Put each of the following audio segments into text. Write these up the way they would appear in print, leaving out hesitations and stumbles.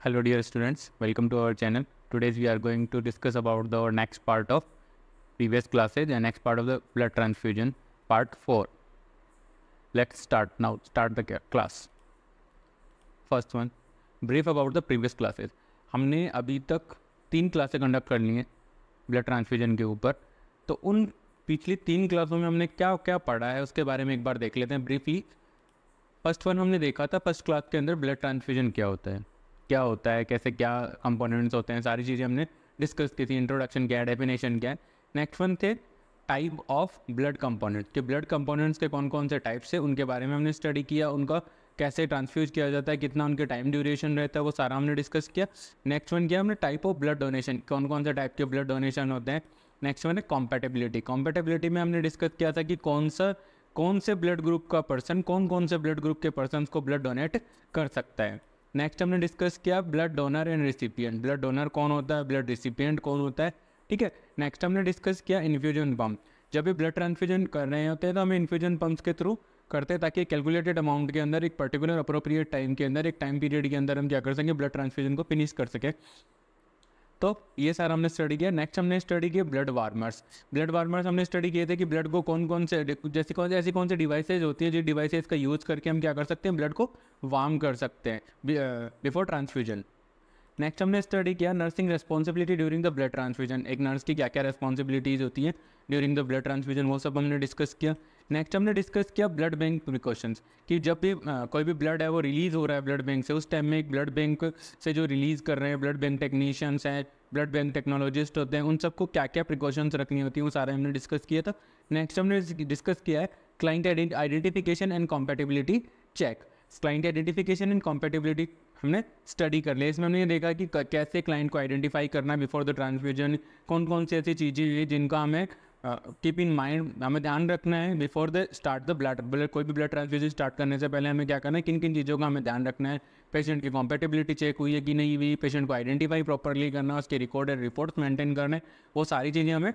Hello dear students, welcome to our channel. Today we are going to discuss about the next part of previous classes and next part of the blood transfusion part 4. Let's start now. Start the class. First one, brief about the previous classes. हमने अभी तक 3 क्लासें conduct कर ली हैं blood transfusion के ऊपर. तो उन पिछली 3 क्लासों में हमने क्या क्या पढ़ा है उसके बारे में एक बार देख लेते हैं ब्रीफली. फर्स्ट वन हमने देखा था फर्स्ट क्लास के अंदर ब्लड ट्रांसफ्यूजन क्या होता है, कैसे क्या कंपोनेंट्स होते हैं, सारी चीज़ें हमने डिस्कस की थी. इंट्रोडक्शन क्या है, डेफिनेशन क्या है. नेक्स्ट वन थे टाइप ऑफ ब्लड कंपोनेंट्स, कि ब्लड कंपोनेंट्स के कौन कौन से टाइप्स है उनके बारे में हमने स्टडी किया. उनका कैसे ट्रांसफ्यूज किया जाता है, कितना उनके टाइम ड्यूरेशन रहता है, वो सारा हमने डिस्कस किया. नेक्स्ट वन किया हमने टाइप ऑफ ब्लड डोनेशन, कौन कौन से टाइप के ब्लड डोनेशन होते हैं. नेक्स्ट वन है कॉम्पैटिबिलिटी में हमने डिस्कस किया था कि कौन से ब्लड ग्रुप का पर्सन कौन से ब्लड ग्रुप के पर्सन को ब्लड डोनेट कर सकता है. नेक्स्ट हमने डिस्कस किया blood donor and recipient, blood donor कौन होता है, ब्लड रिसिपिएंट कौन होता है. ठीक है. नेक्स्ट हमने डिस्कस किया इन्फ्यूजन पम्प. जब भी ब्लड ट्रांसफ्यूजन कर रहे होते हैं तो हमें इन्फ्यूजन पम्प्स के थ्रू करते हैं ताकि कैलकुलेटेड अमाउंट के अंदर एक पर्टिकुलर अप्रोप्रिएट टाइम के अंदर, एक टाइम पीरियड के अंदर हम क्या कर सकें, ब्लड ट्रांसफ्यूजन को फिनिश कर सकें. तो ये सारा हमने स्टडी किया. नेक्स्ट हमने स्टडी किया ब्लड वार्मर्स. ब्लड वार्मर्स हमने स्टडी किए थे कि ब्लड को कौन से ऐसी कौन से डिवाइसेज होती हैं जिस डिवाइसेज का यूज़ करके हम क्या कर सकते हैं, ब्लड को वार्म कर सकते हैं बिफोर ट्रांसफ्यूजन. नेक्स्ट हमने स्टडी किया nursing responsibility during the blood transfusion. एक नर्स की क्या क्या रेस्पॉन्सिबिलिटीज़ होती हैं ड्यूरिंग द ब्लड ट्रांसफ्यूजन, वो सब हमने डिस्कस किया. नेक्स्ट हमने डिस्कस किया ब्लड बैंक प्रिकॉशंस, कि जब भी कोई भी ब्लड है वो रिलीज़ हो रहा है ब्लड बैंक से, उस टाइम में एक ब्लड बैंक से जो रिलीज़ कर रहे हैं ब्लड बैंक टेक्नीशियंस हैं, ब्लड बैंक टेक्नोलॉजिस्ट होते हैं, उन सबको क्या क्या प्रिकॉशंस रखनी होती हैं वो सारे हमने डिस्कस किया था. नेक्स्ट हमने डिस्कस किया है client identification and compatibility check. Client identification and compatibility हमने स्टडी कर लिया. इसमें हमने ये देखा कि कैसे क्लाइंट को आइडेंटिफाई करना है बिफोर द ट्रांसफ्यूजन, कौन सी ऐसी चीज़ें हैं जिनका हमें कीप इन माइंड, हमें ध्यान रखना है before the start the blood. कोई भी ब्लड ट्रांसफ्यूजन स्टार्ट करने से पहले हमें क्या करना है, किन किन चीज़ों का हमें ध्यान रखना है. पेशेंट की कॉम्पैटिबिलिटी चेक हुई है कि नहीं हुई, पेशेंट को आइडेंटिफाई प्रॉपरली करना, उसके रिकॉर्डेड रिपोर्ट्स मेंटेन करने, वो सारी चीज़ें हमें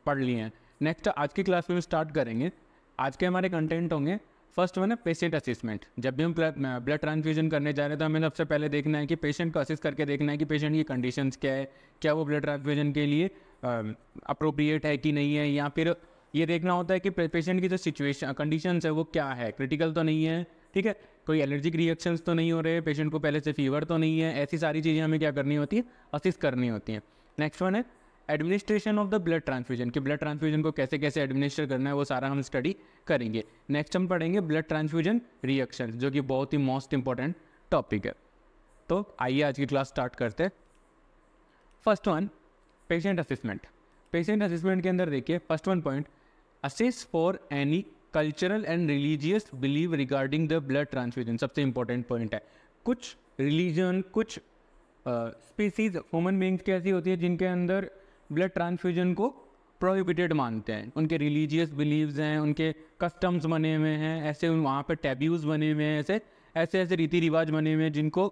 पढ़ ली हैं. नेक्स्ट आज की क्लास में स्टार्ट करेंगे. आज के हमारे कंटेंट होंगे. फर्स्ट वन है पेशेंट असिस्मेंट. जब भी हम ब्लड ट्रांसफ्यूजन करने जा रहे हैं तो हमें सबसे पहले देखना है कि पेशेंट को असिस्ट करके देखना है कि पेशेंट की कंडीशंस क्या है, क्या वो ब्लड ट्रांसफ्यूजन के लिए अप्रोप्रिएट है कि नहीं है, या फिर ये देखना होता है कि पेशेंट की जो सिचुएशन कंडीशंस है वो क्या है, क्रिटिकल तो नहीं है, ठीक है, कोई एलर्जिक रिएक्शंस तो नहीं हो रहे, पेशेंट को पहले से फीवर तो नहीं है. ऐसी सारी चीज़ें हमें क्या करनी होती है, असिस्ट करनी होती हैं. नेक्स्ट वन है administration of the blood transfusion, कि ब्लड ट्रांसफ्यूजन को कैसे कैसे एडमिनिस्टर करना है वो सारा हम स्टडी करेंगे. नेक्स्ट हम पढ़ेंगे ब्लड ट्रांसफ्यूजन रिएक्शन, जो कि बहुत ही मोस्ट इंपॉर्टेंट टॉपिक है. तो आइए आज की क्लास स्टार्ट करते हैं. First one patient assessment. Patient assessment के अंदर देखिए first one point, assist for any cultural and religious believe regarding the blood transfusion. सबसे इंपॉर्टेंट पॉइंट है. कुछ रिलीजन, कुछ स्पीसीज ह्यूमन बींग्स की ऐसी होती है जिनके अंदर ब्लड ट्रांसफ्यूजन को प्रोहिबिटेड मानते हैं. उनके रिलीजियस बिलीव्स हैं, उनके कस्टम्स बने हुए हैं, ऐसे वहाँ पे टैब्यूज़ बने हुए हैं, ऐसे रीति रिवाज बने हुए हैं जिनको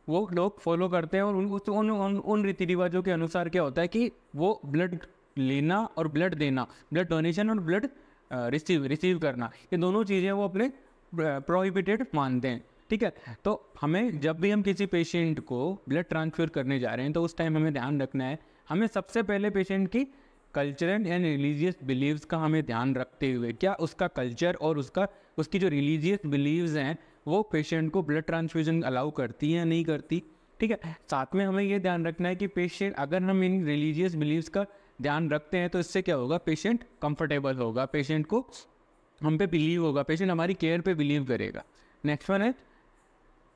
वो लोग फॉलो करते हैं. और उन रीति रिवाजों के अनुसार क्या होता है कि वो ब्लड लेना और ब्लड देना, ब्लड डोनेशन और ब्लड रिसीव करना, ये दोनों चीज़ें वो अपने प्रोहिबिटेड मानते हैं. ठीक है. तो हमें जब भी हम किसी पेशेंट को ब्लड ट्रांसफ़र करने जा रहे हैं तो उस टाइम हमें ध्यान रखना है, हमें सबसे पहले पेशेंट की कल्चरल एंड रिलीजियस बिलीव्स का हमें ध्यान रखते हुए, क्या उसका कल्चर और उसकी जो रिलीजियस बिलीव्स हैं वो पेशेंट को ब्लड ट्रांसफ्यूजन अलाउ करती हैं या नहीं करती. ठीक है. साथ में हमें ये ध्यान रखना है कि पेशेंट, अगर हम इन रिलीजियस बिलीव्स का ध्यान रखते हैं तो इससे क्या होगा, पेशेंट कंफर्टेबल होगा, पेशेंट को हम पे बिलीव होगा, पेशेंट हमारी केयर पे बिलीव करेगा. नेक्स्ट वन है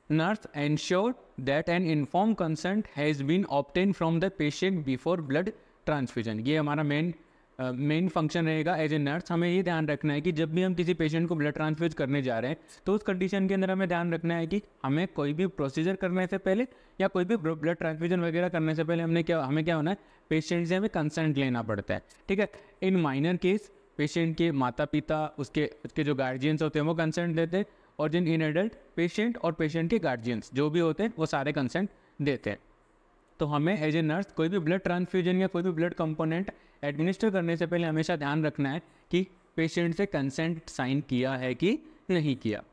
nurse ensure that an informed consent has been obtained from the patient before blood transfusion. ये हमारा मेन फंक्शन रहेगा एज ए नर्स. हमें ये ध्यान रखना है कि जब भी हम किसी पेशेंट को ब्लड ट्रांसफ्यूज करने जा रहे हैं तो उस कंडीशन के अंदर हमें ध्यान रखना है कि हमें कोई भी प्रोसीजर करने से पहले या कोई भी ब्लड ट्रांसफ्यूजन वगैरह करने से पहले हमें क्या होना है, पेशेंट से हमें कंसेंट लेना पड़ता है. ठीक है. इन माइनर केस पेशेंट के माता पिता, उसके जो गार्जियंस होते हैं वो कंसेंट देते हैं, और जिन इन एडल्ट पेशेंट और पेशेंट के गार्जियंस जो भी होते हैं वो सारे कंसेंट देते हैं. तो हमें एज ए नर्स कोई भी ब्लड ट्रांसफ्यूजन या कोई भी ब्लड कंपोनेंट एडमिनिस्टर करने से पहले हमेशा ध्यान रखना है कि पेशेंट से कंसेंट साइन किया है कि नहीं किया.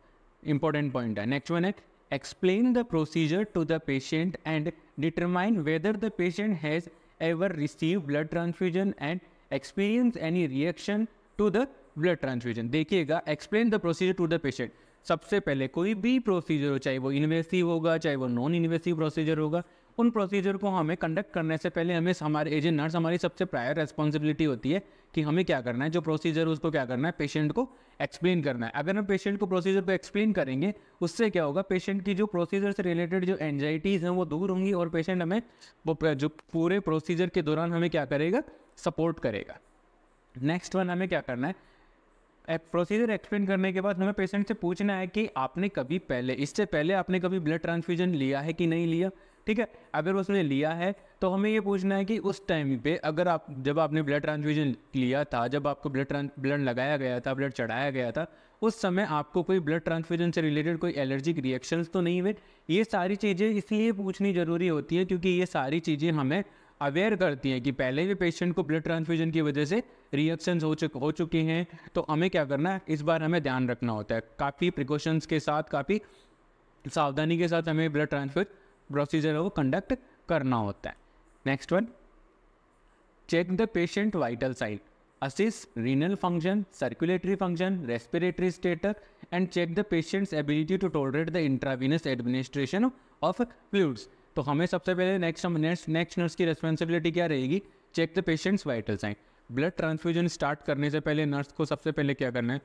इंपॉर्टेंट पॉइंट है. नेक्स्ट वन है explain the procedure to the patient and determine whether the patient has ever received blood transfusion and experience any reaction to the blood transfusion. देखिएगा, explain the procedure to the patient. सबसे पहले कोई भी procedure हो, चाहे वो invasive होगा चाहे वो नॉन इन्वेसिव प्रोसीजर होगा, उन प्रोसीजर को हमें कंडक्ट करने से पहले हमें हमारे एज ए नर्स हमारी सबसे प्रायर रेस्पॉन्सिबिलिटी होती है कि हमें क्या करना है, जो प्रोसीजर उसको क्या करना है, पेशेंट को एक्सप्लेन करना है. अगर हम पेशेंट को प्रोसीजर को एक्सप्लेन करेंगे, उससे क्या होगा, पेशेंट की जो प्रोसीजर से रिलेटेड जो एंजाइटीज़ हैं वो दूर होंगी और पेशेंट हमें वो जो पूरे प्रोसीजर के दौरान हमें क्या करेगा, सपोर्ट करेगा. नेक्स्ट वन, हमें क्या करना है, प्रोसीजर एक्सप्लेन करने के बाद हमें पेशेंट से पूछना है कि आपने कभी पहले, इससे पहले आपने कभी ब्लड ट्रांसफ्यूजन लिया है कि नहीं लिया. ठीक है, अगर उसने लिया है तो हमें ये पूछना है कि उस टाइम पे अगर आप, जब आपने ब्लड ट्रांसफ्यूजन लिया था, जब आपको ब्लड लगाया गया था, ब्लड चढ़ाया गया था, उस समय आपको कोई ब्लड ट्रांसफ्यूजन से रिलेटेड कोई एलर्जिक रिएक्शंस तो नहीं हुए. ये सारी चीज़ें इसलिए पूछनी ज़रूरी होती है क्योंकि ये सारी चीज़ें हमें अवेयर करती हैं कि पहले भी पेशेंट को ब्लड ट्रांसफ्यूजन की वजह से रिएक्शंस हो चुके हैं, तो हमें क्या करना है, इस बार हमें ध्यान रखना होता है. काफ़ी प्रिकॉशंस के साथ, काफ़ी सावधानी के साथ हमें ब्लड ट्रांसफ्यूज प्रोसीजर को कंडक्ट करना होता है. Next one, check the patient vital sign, assess renal function, circulatory function, respiratory status and check the patient's ability to tolerate the intravenous administration of fluids. तो हमें सबसे पहले नेक्स्ट नर्स की responsibility क्या रहेगी, check the patient's vital sign. Blood transfusion start करने से पहले नर्स को सबसे पहले क्या करना है,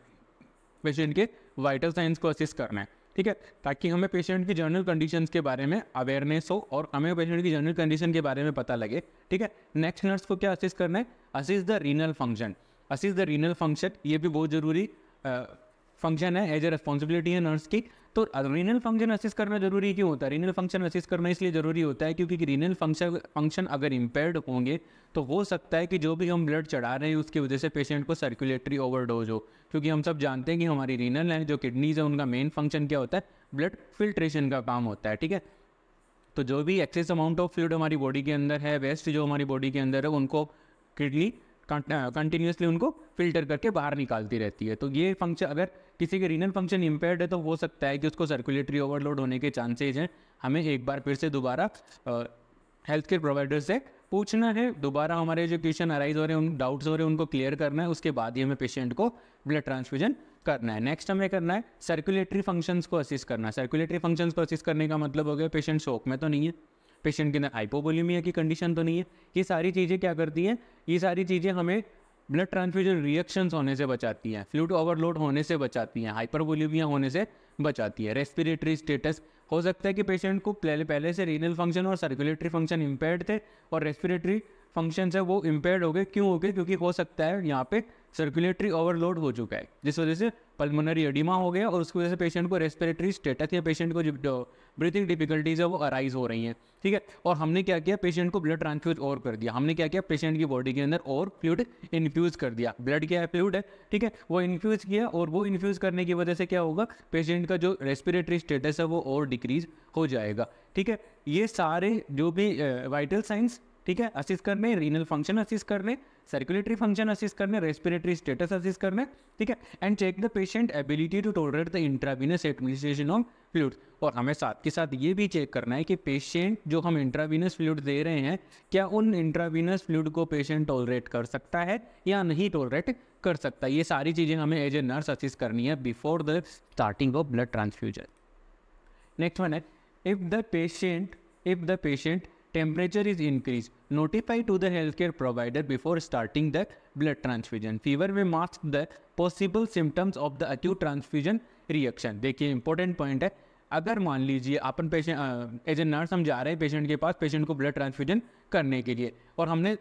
पेशेंट के वाइटल साइंस को असिस्ट करना है. ठीक है, ताकि हमें पेशेंट की जनरल कंडीशंस के बारे में अवेयरनेस हो और हमें पेशेंट की जनरल कंडीशन के बारे में पता लगे. ठीक है, नेक्स्ट नर्स को क्या असिस्ट करना है, assist the renal function. Assist the renal function, ये भी बहुत ज़रूरी फंक्शन है, एज ए रिस्पॉन्सिबिलिटी है नर्स की. तो रीनल फंक्शन असिस्ट करना जरूरी क्यों होता है, रीनल फंक्शन असिस्ट करना इसलिए ज़रूरी होता है क्योंकि रीनल फंक्शन अगर इम्पेयर्ड होंगे तो हो सकता है कि जो भी हम ब्लड चढ़ा रहे हैं उसकी वजह से पेशेंट को सर्कुलेटरी ओवरडोज हो. क्योंकि हम सब जानते हैं कि हमारी रीनल है, जो किडनीज है, उनका मेन फंक्शन क्या होता है, ब्लड फिल्ट्रेशन का काम होता है. ठीक है, तो जो भी एक्सेस अमाउंट ऑफ फ्लूइड हमारी बॉडी के अंदर है, वेस्ट जो हमारी बॉडी के अंदर है, उनको किडनी कंटिन्यूसली उनको फिल्टर करके बाहर निकालती रहती है. तो ये फंक्शन, अगर किसी के रीनल फंक्शन इम्पेयर्ड है तो हो सकता है कि उसको सर्कुलेटरी ओवरलोड होने के चांसेज हैं. हमें एक बार फिर से दोबारा हेल्थ केयर प्रोवाइडर से पूछना है, दोबारा हमारे जो क्वेश्चन अराइज हो रहे हैं, उन डाउट्स हो रहे हैं, उनको क्लियर करना है. उसके बाद ही हमें पेशेंट को ब्लड ट्रांसफ्यूजन करना है. नेक्स्ट हमें करना है सर्कुलेटरी फंक्शंस को असिस्ट करना है. सर्कुलेटरी फंक्शंस को असिस्ट करने का मतलब हो गया पेशेंट शॉक में तो नहीं है, पेशेंट के अंदर हाइपोवोलेमिया की कंडीशन तो नहीं है. ये सारी चीज़ें क्या करती हैं, ये सारी चीज़ें हमें ब्लड ट्रांसफ्यूजन रिएक्शंस होने से बचाती हैं, फ्लूइड ओवरलोड होने से बचाती हैं, हाइपरवोलेमिया होने से बचाती है. रेस्पिरेटरी स्टेटस, हो सकता है कि पेशेंट को पहले से रीनल फंक्शन और सर्कुलेटरी फंक्शन इम्पेयर्ड थे और रेस्पिरेटरी फंक्शन है वो इम्पेयर्ड हो गए. क्यों हो गए, क्योंकि हो सकता है यहाँ पे सर्कुलेटरी ओवरलोड हो चुका है, जिस वजह से पल्मोनरी एडिमा हो गया और उसकी वजह से पेशेंट को रेस्पिरेटरी स्टेटस या पेशेंट को जो ब्रीथिंग डिफिकल्टीज है वो अराइज हो रही हैं. ठीक है, और हमने क्या किया, पेशेंट को ब्लड ट्रांसफ्यूज और कर दिया. हमने क्या किया, पेशेंट की बॉडी के अंदर और फ्लूइड इन्फ्यूज़ कर दिया. ब्लड क्या है, फ्लूइड है. ठीक है, वो इन्फ्यूज़ किया और वो इन्फ्यूज़ करने की वजह से क्या होगा, पेशेंट का जो रेस्पिरेटरी स्टेटस है वो और डिक्रीज हो जाएगा. ठीक है, ये सारे जो भी वाइटल साइंस, ठीक है, असिस्ट करने, रीनल फंक्शन असिस्ट करने, सर्कुलेटरी फंक्शन असिस्ट करने, रेस्पिरेटरी स्टेटस असिस्ट करने. ठीक है, and check the patient ability to tolerate the intravenous administration of fluid. और हमें साथ के साथ ये भी चेक करना है कि पेशेंट जो हम इंट्रावीनस फ्लूइड दे रहे हैं, क्या उन इंट्रावीनस फ्लूइड को पेशेंट टॉलरेट कर सकता है या नहीं टॉलरेट कर सकता. ये सारी चीज़ें हमें एज ए नर्स असिस्ट करनी है before the starting of blood transfusion. Next one है, if the patient temperature is increased, notify to the healthcare provider before starting the blood transfusion. Fever may mask the possible symptoms of the acute transfusion reaction. देखिए important point है, अगर मान लीजिए अपन patient as a nurse हम जा रहे हैं patient के पास, पेशेंट को ब्लड ट्रांसफ्यूजन करने के लिए, और हमने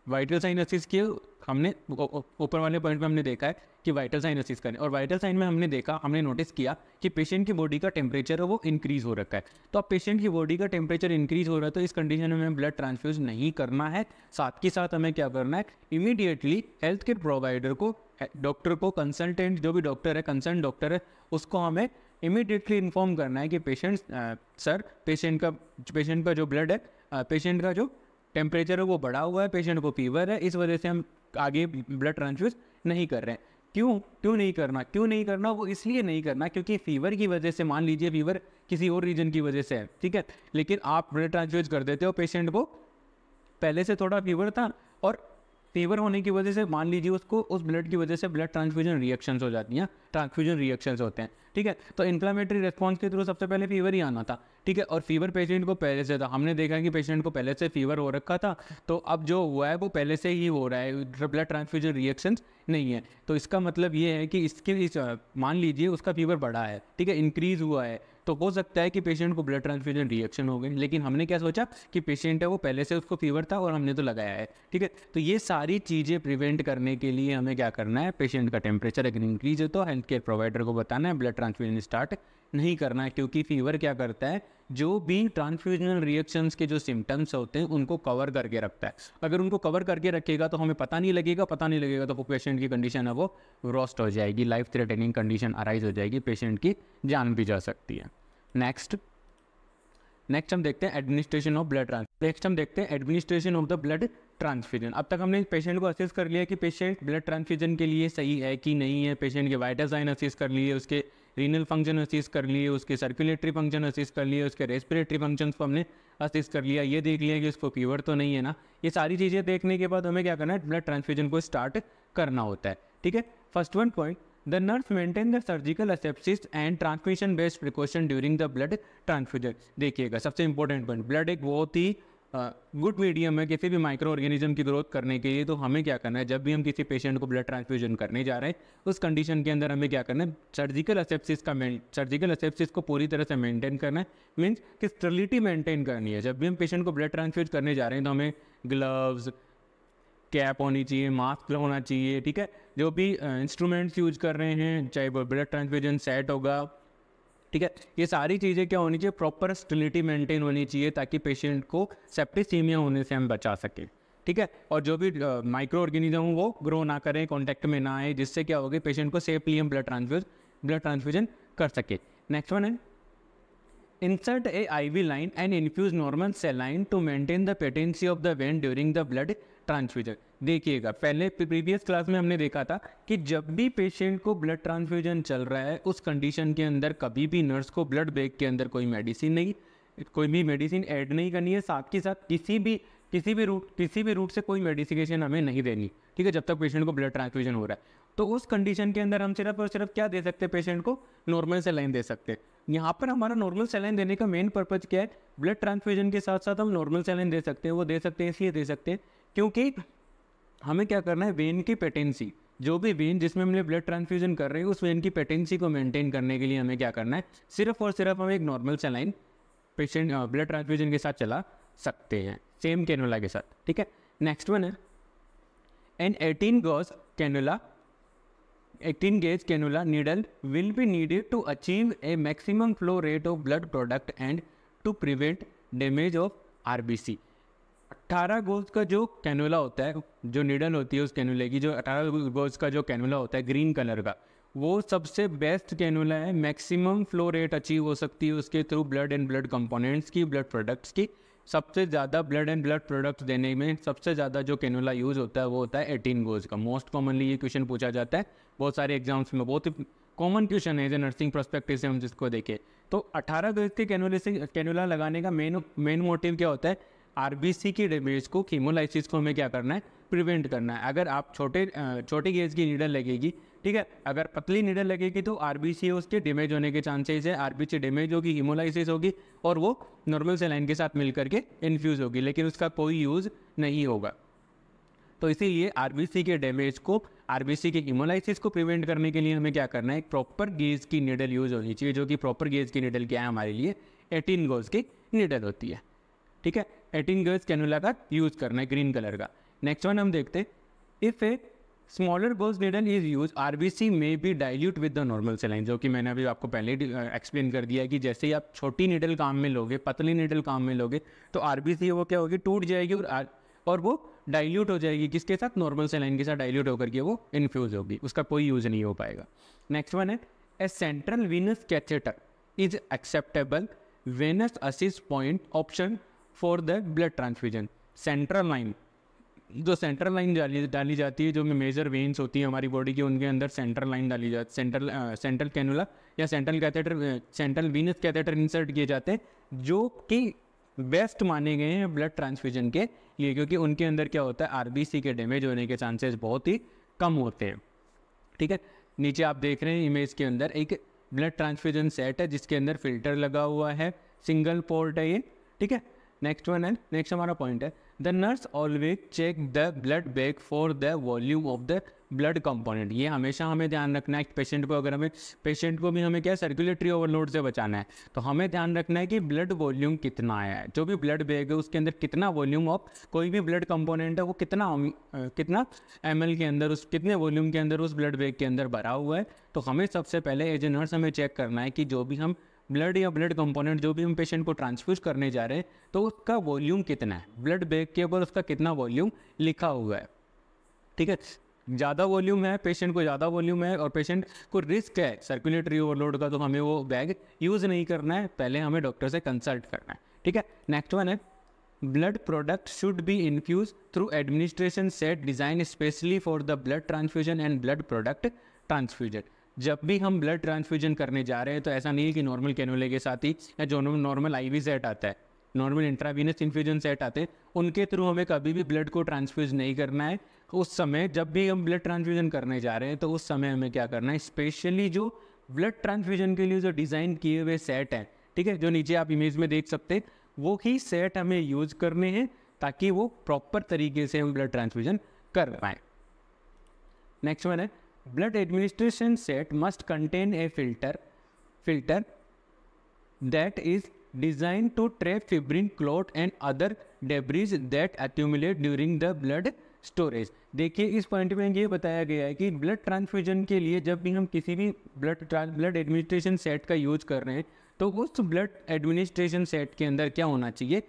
वाइटल साइन असिस्ट किए, हमने ऊपर वाले पॉइंट में हमने देखा है कि वाइटल साइन असिस्ट करें, और वाइटल साइन में हमने नोटिस किया कि पेशेंट की बॉडी का टेम्परेचर है वो इंक्रीज़ हो रखा है. तो अब पेशेंट की बॉडी का टेम्परेचर इंक्रीज़ हो रहा है तो इस कंडीशन में हमें ब्लड ट्रांसफ्यूज नहीं करना है. साथ के साथ हमें क्या करना है, इमीडिएटली हेल्थ केयर प्रोवाइडर को, डॉक्टर को, कंसल्टेंट जो भी डॉक्टर है, कंसर्न डॉक्टर है, उसको हमें इमीडिएटली इन्फॉर्म करना है कि पेशेंट का जो ब्लड है, पेशेंट का जो टेम्परेचर है वो बढ़ा हुआ है, पेशेंट को फीवर है, इस वजह से हम आगे ब्लड ट्रांसफ्यूज नहीं कर रहे हैं. क्यों नहीं करना, वो इसलिए नहीं करना क्योंकि फीवर की वजह से, मान लीजिए फीवर किसी और रीजन की वजह से है, ठीक है, लेकिन आप ब्लड ट्रांसफ्यूज कर देते हो पेशेंट को, पहले से थोड़ा फीवर था और फीवर होने की वजह से मान लीजिए उसको उस ब्लड की वजह से ब्लड ट्रांसफ्यूजन रिएक्शंस हो जाती हैं, ट्रांसफ्यूजन रिएक्शंस होते हैं, ठीक है। तो इन्फ्लामेटरी रिस्पॉन्स के थ्रू सबसे पहले फीवर ही आना था, ठीक है, और फीवर पेशेंट को पहले से था, हमने देखा कि पेशेंट को पहले से फीवर हो रखा था, तो अब जो हुआ है वो पहले से ही हो रहा है, ब्लड ट्रांसफ्यूजन रिएक्शंस नहीं है। तो इसका मतलब ये है कि मान लीजिए उसका फीवर बढ़ा है, ठीक है, इंक्रीज हुआ है, तो हो सकता है कि पेशेंट को ब्लड ट्रांसफ्यूजन रिएक्शन हो गई, लेकिन हमने क्या सोचा कि पेशेंट है वो पहले से उसको फीवर था और हमने तो लगाया है, ठीक है। तो ये सारी चीज़ें प्रिवेंट करने के लिए हमें क्या करना है, पेशेंट का टेम्परेचर अगर इंक्रीज है तो हेल्थ केयर प्रोवाइडर को बताना है, ब्लड ट्रांसफ्यूजन स्टार्ट नहीं करना है, क्योंकि फीवर क्या करता है, जो भी ट्रांसफ्यूजनल रिएक्शंस के जो सिम्टम्स होते हैं उनको कवर करके रखता है। अगर उनको कवर करके रखेगा तो हमें पता नहीं लगेगा तो वो पेशेंट की कंडीशन है वो रोस्ट हो जाएगी, लाइफ थ्रेटनिंग कंडीशन अराइज हो जाएगी, पेशेंट की जान भी जा सकती है। नेक्स्ट हम देखते हैं administration of blood transfusion. Next हम देखते हैं administration of the blood transfusion. अब तक हमने पेशेंट को असेस कर लिया कि पेशेंट ब्लड ट्रांसफ्यूजन के लिए सही है कि नहीं है, पेशेंट के वाइटल साइन असेस कर लिए, उसके रीनल फंक्शन असेस कर लिए, उसके सर्कुलेटरी फंक्शन असेस कर लिए, उसके रेस्पिरेटरी फंक्शन को हमने असेस कर लिया, ये देख लिया कि उसको फीवर तो नहीं है ना। ये सारी चीज़ें देखने के बाद हमें क्या करना है, ब्लड ट्रांसफ्यूजन को स्टार्ट करना होता है, ठीक है। First one point, the nurse maintain the surgical asepsis and transmission based precaution during the blood transfusion। देखिएगा सबसे इंपॉर्टेंट पॉइंट, ब्लड एक बहुत ही गुड मीडियम है किसी भी माइक्रो ऑर्गेनिज्म की ग्रोथ करने के लिए। तो हमें क्या करना है, जब भी हम किसी पेशेंट को ब्लड ट्रांसफ्यूजन करने जा रहे हैं उस कंडीशन के अंदर हमें क्या करना है, सर्जिकल असेप्सिस को पूरी तरह से मेंटेन करना है, मीन्स कि स्टेरिलिटी मेंटेन करनी है। जब भी हम पेशेंट को ब्लड ट्रांसफ्यूज करने जा रहे हैं तो हमें ग्लव्स, कैप होनी चाहिए, मास्क होना चाहिए, ठीक है। जो भी इंस्ट्रूमेंट्स यूज कर रहे हैं, चाहे वो ब्लड ट्रांसफ्यूजन सेट होगा, ठीक है, ये सारी चीज़ें क्या होनी चाहिए, प्रॉपर स्टेरिलिटी मेंटेन होनी चाहिए ताकि पेशेंट को सेप्टिसीमिया होने से हम बचा सकें, ठीक है। और जो भी माइक्रो ऑर्गेनिज्म हो वो ग्रो ना करें, कॉन्टैक्ट में ना आए, जिससे क्या होगा पेशेंट को सेफली हम ब्लड ट्रांसफ्यूजन कर सके। नेक्स्ट वन है insert a IV line and infuse normal saline to maintain the patency of the vein during the blood transfusion। देखिएगा पहले प्रीवियस क्लास में हमने देखा था कि जब भी पेशेंट को ब्लड ट्रांसफ्यूजन चल रहा है उस कंडीशन के अंदर कभी भी नर्स को ब्लड बैग के अंदर कोई भी मेडिसिन ऐड नहीं करनी है, साथ के साथ किसी भी रूट से कोई मेडिसिकेशन हमें नहीं देनी, ठीक है, जब तक पेशेंट को ब्लड ट्रांसफ्यूजन हो रहा है। तो उस कंडीशन के अंदर हम सिर्फ और सिर्फ क्या दे सकते हैं, पेशेंट को नॉर्मल सलाइन दे सकते हैं। यहाँ पर हमारा नॉर्मल सलाइन देने का मेन पर्पज क्या है, ब्लड ट्रांसफ्यूजन के साथ साथ हम नॉर्मल सलाइन दे सकते हैं। वो दे सकते हैं इसलिए दे सकते हैं क्योंकि हमें क्या करना है, वेन की पेटेंसी, जो भी वेन जिसमें हमने ब्लड ट्रांसफ्यूजन कर रहे हैं उस वेन की पेटेंसी को मेंटेन करने के लिए हमें क्या करना है, सिर्फ और सिर्फ हम एक normal saline patient blood transfusion के साथ चला सकते हैं, सेम कैनुला के साथ, ठीक है। नेक्स्ट वन है N 18 gauge cannula needle will be needed to achieve a maximum flow rate of blood product and to prevent damage of RBC। 18 goes का जो कैनुला होता है, जो नीडल होती है उस कैनुले की, जो 18 गोज का जो कैनुला होता है ग्रीन कलर का, वो सबसे बेस्ट कैनुला है। मैक्सिमम फ्लो रेट अचीव हो सकती है उसके through blood and blood components की, ब्लड प्रोडक्ट्स की। सबसे ज़्यादा ब्लड एंड ब्लड प्रोडक्ट्स देने में सबसे ज़्यादा जो कैनुला यूज़ होता है वो होता है 18 गोज का। मोस्ट कॉमनली ये क्वेश्चन पूछा जाता है बहुत सारे एग्जाम्स में, बहुत ही कॉमन क्वेश्चन है जो नर्सिंग पर्सपेक्टिव से हम जिसको देखें तो 18 गोज के कैनुला लगाने का मेन मोटिव क्या होता है, आरबीसी की डैमेज को, हीमोलाइसिस को हमें क्या करना है, प्रिवेंट करना है। अगर आप छोटे गेज की नीडल लगेगी, ठीक है, अगर पतली नीडल लगेगी तो आरबीसी उसके डैमेज होने के चांसेस है, आरबीसी डैमेज होगी, हीमोलाइसिस होगी और वो नॉर्मल सलाइन के साथ मिलकर के इन्फ्यूज़ होगी, लेकिन उसका कोई यूज़ नहीं होगा। तो इसीलिए आरबीसी के डैमेज को, आरबीसी के हीमोलाइसिस को प्रिवेंट करने के लिए हमें क्या करना है, एक प्रॉपर गेज की नीडल यूज़ होनी चाहिए, जो कि प्रॉपर गेज की नीडल क्या है हमारे लिए 18 गोज की नीडल होती है, ठीक है। 18 गोज कैनुला का यूज़ करना है ग्रीन कलर का। नेक्स्ट वन हम देखते हैं, if a smaller gauge needle is use RBC may be dilute with the normal saline, जो कि मैंने अभी आपको पहले एक्सप्लेन कर दिया है कि जैसे ही आप छोटी नीडल काम में लोगे, पतली नीडल काम में लोगे तो आरबीसी वो क्या होगी, टूट जाएगी और वो डाइल्यूट हो जाएगी, किसके साथ, नॉर्मल सलाइन के साथ डाइल्यूट होकर के वो इन्फ्यूज़ होगी, उसका कोई यूज़ नहीं हो पाएगा। नेक्स्ट वन है a central venous catheter is acceptable venous असिस्ट point option for the blood transfusion. Central line जो सेंट्रल लाइन डाली जाती है, जो मेजर वेन्स होती है हमारी बॉडी की, उनके अंदर सेंट्रल लाइन डाली जाती, सेंट्रल कैनुला या central catheter, central venous catheter insert किए जाते हैं, जो कि बेस्ट माने गए हैं ब्लड ट्रांसफ्यूजन के लिए, क्योंकि उनके अंदर क्या होता है, आरबीसी के डैमेज होने के चांसेस बहुत ही कम होते हैं। ठीक है, नीचे आप देख रहे हैं इमेज के अंदर एक ब्लड ट्रांसफ्यूजन सेट है जिसके अंदर फिल्टर लगा हुआ है, सिंगल पोर्ट है ये। ठीक है, नेक्स्ट वन है, नेक्स्ट हमारा पॉइंट है, the nurse always check the blood bag for the volume of the blood component. ये हमेशा हमें ध्यान रखना है पेशेंट को, अगर हमें पेशेंट को भी हमें क्या सर्कुलेटरी ओवरलोड से बचाना है, तो हमें ध्यान रखना है कि ब्लड वॉल्यूम कितना है, जो भी ब्लड बैग है उसके अंदर कितना वॉल्यूम ऑफ कोई भी ब्लड कंपोनेंट है वो कितना ml के अंदर, उस कितने वॉल्यूम के अंदर उस ब्लड बैग के अंदर भरा हुआ है। तो हमें सबसे पहले एज ए नर्स हमें चेक करना है कि जो भी हम ब्लड या ब्लड कंपोनेंट जो भी हम पेशेंट को ट्रांसफ्यूज करने जा रहे हैं तो उसका वॉल्यूम कितना है, ब्लड बैग के ऊपर उसका कितना वॉल्यूम लिखा हुआ है। ठीक है, ज़्यादा वॉल्यूम है, पेशेंट को ज़्यादा वॉल्यूम है और पेशेंट को रिस्क है सर्कुलेटरी ओवरलोड का, तो हमें वो बैग यूज़ नहीं करना है, पहले हमें डॉक्टर से कंसल्ट करना है। ठीक है, नेक्स्ट वन है, blood product should be infuse through administration set design specially for the blood transfusion and blood product transfusion. जब भी हम ब्लड ट्रांसफ्यूजन करने जा रहे हैं तो ऐसा नहीं है कि नॉर्मल कैनुले के साथ ही या जो नॉर्मल आईवी सेट आता है, नॉर्मल इंट्रावीनस इन्फ्यूजन सेट आते हैं, उनके थ्रू हमें कभी भी ब्लड को ट्रांसफ्यूज नहीं करना है। उस समय जब भी हम ब्लड ट्रांसफ्यूजन करने जा रहे हैं तो उस समय हमें क्या करना है, स्पेशली जो ब्लड ट्रांसफ्यूजन के लिए जो डिज़ाइन किए हुए सेट हैं, ठीक है, जो नीचे आप इमेज में देख सकते हैं, वो ही सेट हमें यूज़ करने हैं ताकि वो प्रॉपर तरीके से हम ब्लड ट्रांसफ्यूजन कर पाएँ। नेक्स्ट वन है, blood administration set must contain a filter that is designed to trap fibrin clot and other debris that accumulate during the blood storage। देखिए इस पॉइंट में ये बताया गया है कि ब्लड ट्रांसफ्यूजन के लिए जब भी हम किसी भी ब्लड एडमिनिस्ट्रेशन सेट का यूज कर रहे हैं तो उस ब्लड एडमिनिस्ट्रेशन सेट के अंदर क्या होना चाहिए,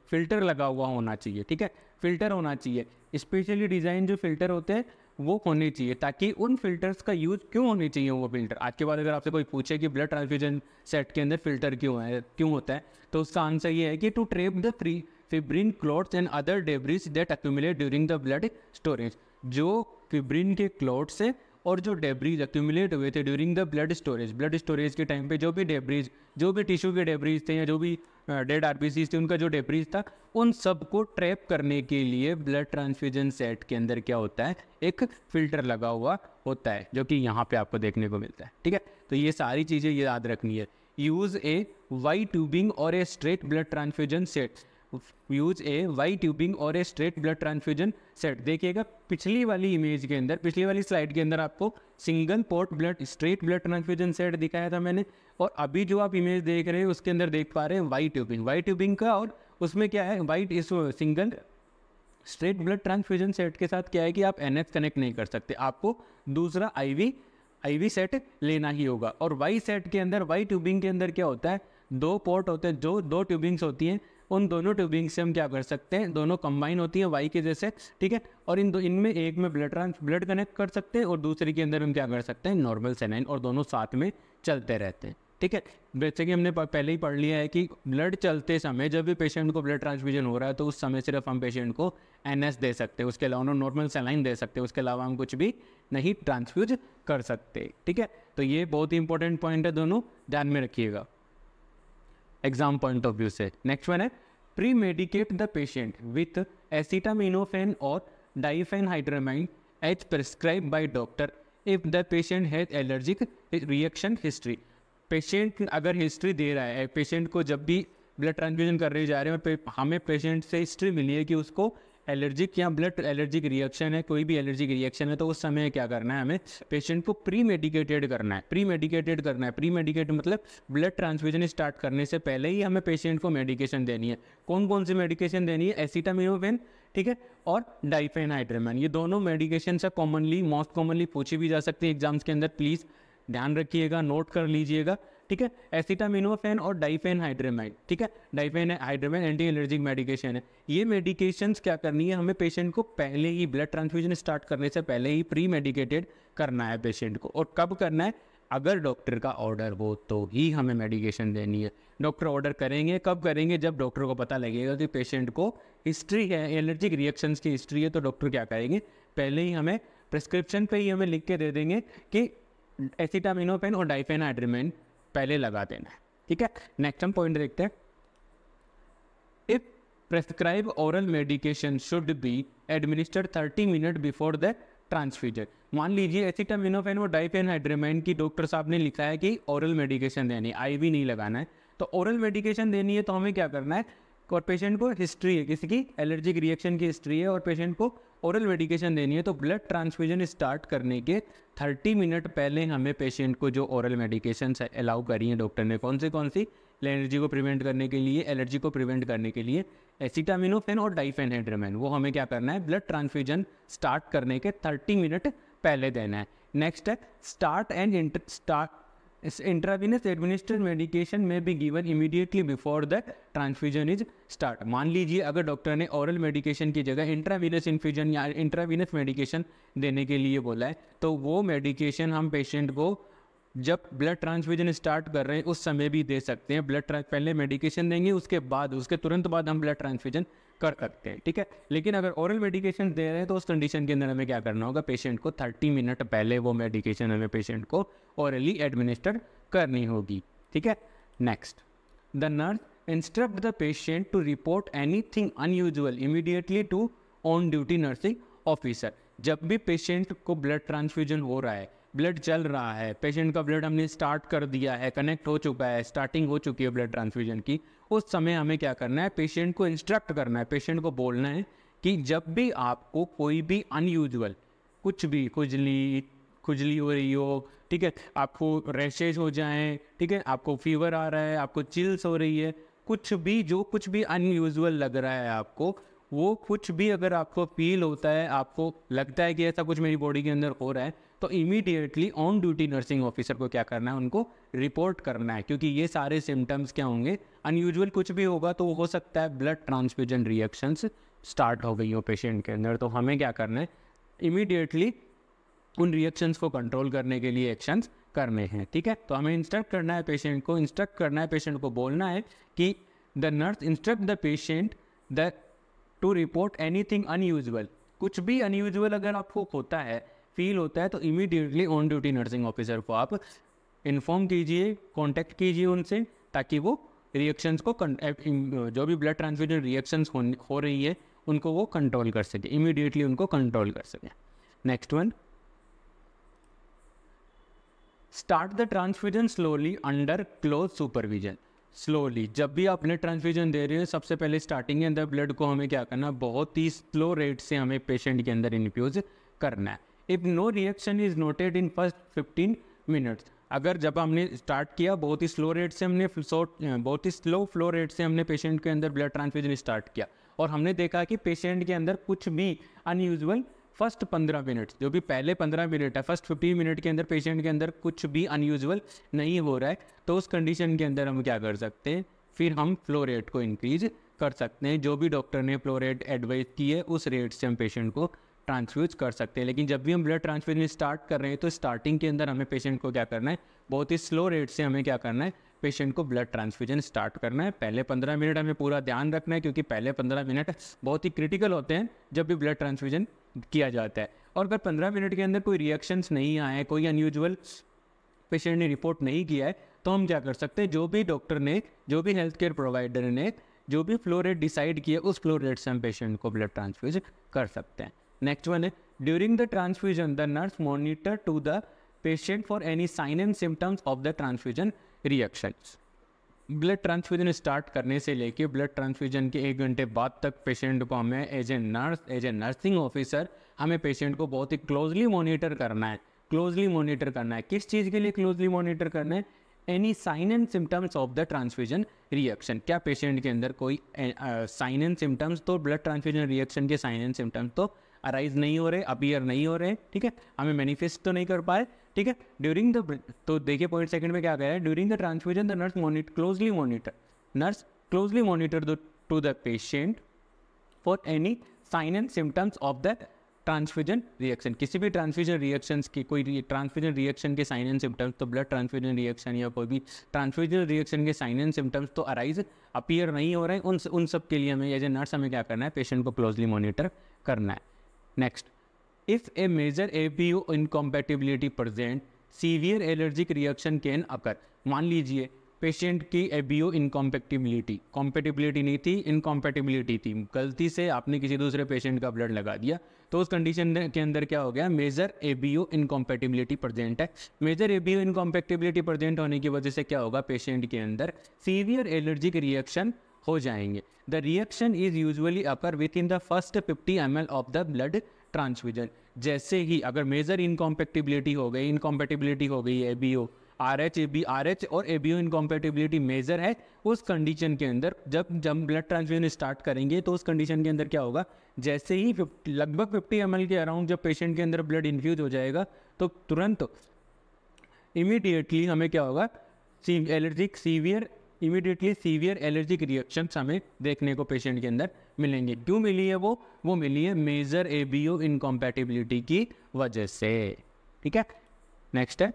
फिल्टर लगा हुआ होना चाहिए। ठीक है, फिल्टर होना चाहिए, स्पेशली डिज़ाइन जो फिल्टर होते हैं वो होने चाहिए, ताकि उन फिल्टर्स का यूज़ क्यों होनी चाहिए वो फिल्टर। आज के बाद अगर आपसे कोई पूछे कि ब्लड ट्रांसफ्यूजन सेट के अंदर फिल्टर क्यों होता है, तो उसका आंसर ये है कि to trap the fibrin clots and other debris that accumulate during the blood storage. जो फिब्रिन के क्लॉट्स है और जो डेब्रीज एक्यूमुलेट हुए थे ड्यूरिंग द ब्लड स्टोरेज के टाइम पे जो भी डेब्रीज, जो भी टिश्यू के डेब्रीज थे या जो भी डेड आरबीसीज थे, उनका जो डेब्रीज था, उन सबको ट्रैप करने के लिए ब्लड ट्रांसफ्यूजन सेट के अंदर क्या होता है, एक फिल्टर लगा हुआ होता है, जो कि यहाँ पे आपको देखने को मिलता है। ठीक है, तो ये सारी चीज़ें ये याद रखनी है। यूज़ ए वाई ट्यूबिंग और a straight blood transfusion set, use a Y tubing और a straight blood transfusion set. देखिएगा पिछली वाली इमेज के अंदर, पिछली वाली स्लाइड के अंदर आपको single port straight blood transfusion set दिखाया था मैंने, और अभी जो आप इमेज देख रहे हैं उसके अंदर देख पा रहे हैं वाई ट्यूबिंग का, और उसमें क्या है, वाइट इस single straight blood transfusion set के साथ क्या है कि आप एनएफ कनेक्ट नहीं कर सकते, आपको दूसरा आईवी सेट लेना ही होगा। और वाई सेट के अंदर, वाई ट्यूबिंग के अंदर क्या होता है, दो पोर्ट होते हैं, जो दो ट्यूबिंग्स होती हैं, उन दोनों ट्यूबिंग से हम क्या कर सकते हैं, दोनों कंबाइन होती हैं वाई के जैसे। ठीक है, और इनमें एक में ब्लड कनेक्ट कर सकते हैं और दूसरे के अंदर हम क्या कर सकते हैं, नॉर्मल सेनाइन, और दोनों साथ में चलते रहते हैं। ठीक है, जैसे कि हमने पहले ही पढ़ लिया है कि ब्लड चलते समय जब भी पेशेंट को ब्लड ट्रांसफ्यूजन हो रहा है तो उस समय सिर्फ हम पेशेंट को एनएस दे सकते हैं, उसके अलावा नॉर्मल सेलाइन दे सकते हैं, उसके अलावा हम कुछ भी नहीं ट्रांसफ्यूज कर सकते। ठीक है, तो ये बहुत ही इंपॉर्टेंट पॉइंट है, दोनों ध्यान में रखिएगा एग्जाम पॉइंट ऑफ व्यू से। नेक्स्ट वन है, premedicate the patient with acetaminophen और diphenhydramine as prescribe by doctor if the patient has allergic reaction history. Patient अगर हिस्ट्री दे रहा है, पेशेंट को जब भी ब्लड ट्रांसफ्यूजन करने जा रहे हैं, हमें पेशेंट से हिस्ट्री मिली है कि उसको एलर्जिक या ब्लड एलर्जिक रिएक्शन है, कोई भी एलर्जिक रिएक्शन है, तो उस समय क्या करना है, हमें पेशेंट को प्री मेडिकेटेड करना है। प्री मेडिकेट मतलब ब्लड ट्रांसफ्यूजन स्टार्ट करने से पहले ही हमें पेशेंट को मेडिकेशन देनी है। कौन कौन सी मेडिकेशन देनी है, एसिटामिनोफेन, ठीक है, और डाइफेनहाइड्रामाइन। ये दोनों मेडिकेशन से मोस्ट कॉमनली पूछी भी जा सकती है एग्जाम्स के अंदर, प्लीज़ ध्यान रखिएगा, नोट कर लीजिएगा। ठीक है, एसिटामिनोफेन और डाइफेनहाइड्रामाइन। ठीक है, डाइफेनहाइड्रामाइन एंटी एलर्जिक मेडिकेशन है। ये मेडिकेशंस क्या करनी है, हमें पेशेंट को पहले ही ब्लड ट्रांसफ्यूजन स्टार्ट करने से पहले ही प्री मेडिकेटेड करना है पेशेंट को। और कब करना है, अगर डॉक्टर का ऑर्डर हो तो ही हमें मेडिकेशन देनी है। डॉक्टर ऑर्डर करेंगे, कब करेंगे? जब डॉक्टर को पता लगेगा कि पेशेंट को हिस्ट्री है, एलर्जिक रिएक्शंस की हिस्ट्री है, तो डॉक्टर क्या करेंगे, पहले ही हमें प्रिस्क्रिप्शन पे ही हमें लिख के दे देंगे कि एसिटामिनोफेन और डाइफेनाइड्रामाइन पहले लगा देना है, ठीक है। नेक्स्ट हम पॉइंट देखते हैं। If prescribe oral medication should be administered 30 minute before the transfusion. मान लीजिए एसिटामिनोफेन और डाइफेनाइड्रामाइन की डॉक्टर साहब ने लिखा है कि ओरल मेडिकेशन देनी है, आईवी नहीं लगाना है, तो ओरल मेडिकेशन देनी है तो हमें क्या करना है, और पेशेंट को हिस्ट्री है, किसी की एलर्जिक रिएक्शन की हिस्ट्री है और पेशेंट को ओरल मेडिकेशन देनी है, तो ब्लड ट्रांसफ्यूजन स्टार्ट करने के 30 मिनट पहले हमें पेशेंट को जो ओरल मेडिकेशन अलाउ करी है डॉक्टर ने, कौन सी एलर्जी को प्रिवेंट करने के लिए, एलर्जी को प्रिवेंट करने के लिए एसिटामिनोफेन और डाइफेनाइड्रामाइन, वो हमें क्या करना है, ब्लड ट्रांसफ्यूजन स्टार्ट करने के 30 मिनट पहले देना है। नेक्स्ट है start and intravenous administered medication may be given immediately before the transfusion is start. मान लीजिए अगर डॉक्टर ने ओरल मेडिकेशन की जगह इंट्रावेनस इन्फ्यूजन या इंट्रावेनस मेडिकेशन देने के लिए बोला है, तो वो मेडिकेशन हम पेशेंट को जब ब्लड ट्रांसफ्यूजन स्टार्ट कर रहे हैं उस समय भी दे सकते हैं। पहले मेडिकेशन देंगे, उसके तुरंत बाद हम ब्लड ट्रांसफ्यूजन कर सकते हैं, ठीक है। लेकिन अगर ओरल मेडिकेशन दे रहे हैं तो उस कंडीशन के अंदर हमें क्या करना होगा, पेशेंट को 30 मिनट पहले वो मेडिकेशन हमें पेशेंट को ओरली एडमिनिस्टर करनी होगी, ठीक है। Next, the nurse instruct the patient to report anything unusual immediately to on duty nursing officer. जब भी पेशेंट को ब्लड ट्रांसफ्यूजन हो रहा है, ब्लड चल रहा है, पेशेंट का ब्लड हमने स्टार्ट कर दिया है, कनेक्ट हो चुका है, स्टार्टिंग हो चुकी है ब्लड ट्रांसफ्यूजन की, उस समय हमें क्या करना है, पेशेंट को इंस्ट्रक्ट करना है, पेशेंट को बोलना है कि जब भी आपको कोई भी अनयूजुअल, कुछ भी खुजली हो रही हो, ठीक है, आपको रैशेज हो जाएं, ठीक है, आपको फीवर आ रहा है, आपको चिल्स हो रही है, कुछ भी अनयूजुअल लग रहा है आपको, वो कुछ भी अगर आपको फील होता है, आपको लगता है कि ऐसा कुछ मेरी बॉडी के अंदर हो रहा है, तो immediately on duty nursing officer को क्या करना है, उनको रिपोर्ट करना है, क्योंकि ये सारे सिम्टम्स क्या होंगे, अनयूजुअल कुछ भी होगा तो हो सकता है ब्लड ट्रांसफ्यूजन रिएक्शंस स्टार्ट हो गई हो पेशेंट के अंदर। तो हमें क्या करना है, इमीडिएटली उन रिएक्शंस को कंट्रोल करने के लिए एक्शंस करने हैं, ठीक है। तो हमें इंस्ट्रक्ट करना है पेशेंट को बोलना है कि the nurse instruct the patient the two report anything unusual. कुछ भी अनयूजुअल अगर आपको होता है, फील होता है, तो immediately on duty nursing officer को आप इन्फॉर्म कीजिए, कांटेक्ट कीजिए उनसे, ताकि वो रिएक्शंस को जो भी ब्लड ट्रांसफ्यूजन रिएक्शंस हो रही है उनको वो कंट्रोल कर सके, इमीडिएटली उनको कंट्रोल कर सके। Next one, start the transfusion slowly under close supervision. Slowly, जब भी आप ब्लड ट्रांसफ्यूजन दे रहे हैं, सबसे पहले स्टार्टिंग के अंदर ब्लड को हमें क्या करना है, बहुत ही स्लो रेट से हमें पेशेंट के अंदर इन्फ्यूज करना है। If no reaction is noted in first 15 minutes, अगर जब हमने स्टार्ट किया बहुत ही स्लो फ्लो रेट से हमने पेशेंट के अंदर ब्लड ट्रांसफ्यूजन स्टार्ट किया और हमने देखा कि पेशेंट के अंदर कुछ भी अनयूजुअल फर्स्ट 15 मिनट, जो भी पहले 15 मिनट है, फर्स्ट 15 मिनट के अंदर पेशेंट के अंदर कुछ भी अनयूजुअल नहीं हो रहा है, तो उस कंडीशन के अंदर हम क्या कर सकते हैं, फिर हम फ्लो रेट को इंक्रीज कर सकते हैं। जो भी डॉक्टर ने फ्लो रेट एडवाइस की है उस रेट से हम पेशेंट को ट्रांसफ्यूज कर सकते हैं। लेकिन जब भी हम ब्लड ट्रांसफ्यूजन स्टार्ट कर रहे हैं तो स्टार्टिंग के अंदर हमें पेशेंट को क्या करना है, बहुत ही स्लो रेट से हमें क्या करना है, पेशेंट को ब्लड ट्रांसफ्यूजन स्टार्ट करना है। पहले 15 मिनट हमें पूरा ध्यान रखना है, क्योंकि पहले 15 मिनट बहुत ही क्रिटिकल होते हैं जब भी ब्लड ट्रांसफ्यूजन किया जाता है। और अगर 15 मिनट के अंदर कोई रिएक्शंस नहीं आए, कोई अनयूजुअल पेशेंट ने रिपोर्ट नहीं किया है, तो हम क्या कर सकते हैं, जो भी डॉक्टर ने, जो भी हेल्थ केयर प्रोवाइडर ने जो भी फ्लो रेट डिसाइड किया उस फ्लो रेट से हम पेशेंट को ब्लड ट्रांसफ्यूज कर सकते हैं। नेक्स्ट वन है, during the transfusion the nurse monitor to the patient for any sign and symptoms of the transfusion reactions. Blood transfusion start करने से लेके ब्लड ट्रांसफ्यूजन के 1 घंटे बाद तक पेशेंट को हमें एज ए नर्सिंग ऑफिसर हमें पेशेंट को बहुत ही क्लोजली मॉनिटर करना है। किस चीज़ के लिए क्लोजली मॉनिटर करना है, any sign and symptoms of the transfusion reaction. क्या पेशेंट के अंदर कोई साइन एंड सिम्टम्स, तो ब्लड ट्रांसफ्यूजन रिएक्शन के साइन एंड सिम्टम्स तो अराइज नहीं हो रहे, अपीयर नहीं हो रहे, ठीक है, हमें मैनिफेस्ट तो नहीं कर पाए, ठीक है। ड्यूरिंग द, तो देखिए पॉइंट सेकंड में क्या गया है, during the transfusion the nurse closely monitor to the patient for any sign and symptoms of the transfusion reaction, किसी भी ट्रांसफ्यूजन रिएक्शंस की कोई ट्रांसफ्यूजन रिएक्शन के साइन एंड सिम्टम्स, तो ब्लड ट्रांसफ्यूजन रिएक्शन या कोई भी ट्रांसफ्यूजन रिएक्शन के साइन एंड सिम्टम्स तो अराइज अपीयर नहीं हो रहे हैं, उन सब के लिए हमें एज ए नर्स हमें क्या करना है, पेशेंट को क्लोजली मॉनिटर करना है। Next, if a major ABO incompatibility present, severe allergic reaction can occur. मान लीजिए पेशेंट की ABO इनकॉम्पैटिबिलिटी, कॉम्पैटिबिलिटी नहीं थी, इनकॉम्पैटिबिलिटी थी, गलती से आपने किसी दूसरे पेशेंट का ब्लड लगा दिया, तो उस कंडीशन के अंदर क्या हो गया, मेजर ABO इनकॉम्पैटिबिलिटी प्रेजेंट है। मेजर ABO इनकॉम्पैटिबिलिटी प्रेजेंट होने की वजह से क्या होगा, पेशेंट के अंदर सीवियर एलर्जिक रिएक्शन हो जाएंगे। The reaction is usually occur with in the first 50 ml of the blood transfusion. जैसे ही अगर मेजर इनकॉम्पैटिबिलिटी हो गई, इनकॉम्पैटिबिलिटी हो गई ABO, RH और ABO इनकॉम्पैटिबिलिटी मेजर है, उस कंडीशन के अंदर जब ब्लड ट्रांसफ्यूजन स्टार्ट करेंगे तो उस कंडीशन के अंदर क्या होगा, जैसे ही लगभग 50 ml के अराउंड जब पेशेंट के अंदर ब्लड इन्फ्यूज हो जाएगा तो तुरंत इमीडिएटली हमें क्या होगा, सीवियर एलर्जिक रिएक्शंस हमें देखने को पेशेंट के अंदर मिलेंगे। क्यों मिली है वो मिली है मेजर ABO इनकॉम्पैटिबिलिटी की वजह से। ठीक है, नेक्स्ट है,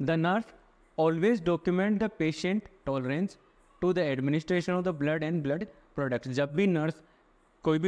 the nurse always document the patient tolerance to the administration of the blood and blood products. जब भी नर्स कोई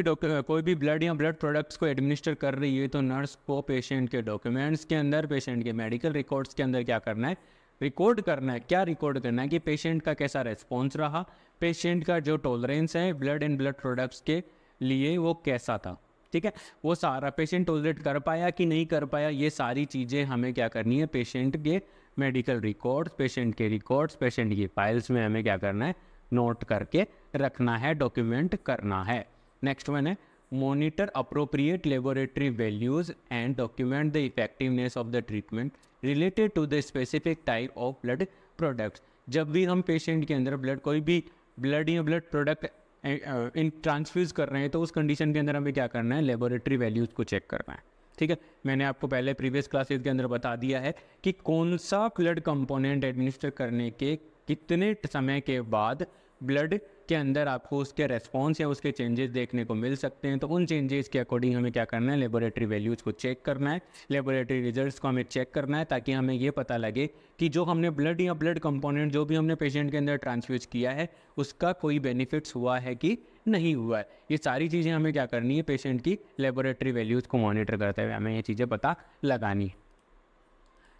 भी ब्लड या ब्लड प्रोडक्ट्स को एडमिनिस्टर कर रही है तो नर्स को पेशेंट के डॉक्यूमेंट्स के अंदर, पेशेंट के मेडिकल रिकॉर्ड्स के अंदर क्या करना है, रिकॉर्ड करना है। क्या रिकॉर्ड करना है कि पेशेंट का कैसा रेस्पॉन्स रहा, पेशेंट का जो टॉलरेंस है ब्लड एंड ब्लड प्रोडक्ट्स के लिए वो कैसा था। ठीक है, वो सारा पेशेंट टॉलरेट कर पाया कि नहीं कर पाया, ये सारी चीज़ें हमें क्या करनी है, पेशेंट के मेडिकल रिकॉर्ड्स, पेशेंट के रिकॉर्ड्स, पेशेंट की फाइल्स में हमें क्या करना है, नोट करके रखना है, डॉक्यूमेंट करना है। नेक्स्ट वन है, monitor appropriate laboratory values and document the effectiveness of the treatment related to the specific type of blood products. जब भी हम पेशेंट के अंदर कोई भी ब्लड या ब्लड प्रोडक्ट इन ट्रांसफ्यूज़ कर रहे हैं तो उस कंडीशन के अंदर हमें क्या करना है, लेबोरेटरी वैल्यूज़ को चेक करना है। ठीक है, मैंने आपको पहले प्रीवियस क्लासेस के अंदर बता दिया है कि कौन सा ब्लड कंपोनेंट एडमिनिस्टर करने के कितने समय के बाद ब्लड के अंदर आपको उसके रेस्पॉन्स या उसके चेंजेस देखने को मिल सकते हैं। तो उन चेंजेस के अकॉर्डिंग हमें क्या करना है, लेबोरेटरी वैल्यूज़ को चेक करना है, लेबोरेटरी रिजल्ट्स को हमें चेक करना है, ताकि हमें ये पता लगे कि जो हमने ब्लड या ब्लड कंपोनेंट जो भी हमने पेशेंट के अंदर ट्रांसफ्यूज किया है उसका कोई बेनिफिट्स हुआ है कि नहीं हुआ है। ये सारी चीज़ें हमें क्या करनी है, पेशेंट की लेबोरेटरी वैल्यूज़ को मॉनिटर करते हुए हमें ये चीज़ें पता लगानी है।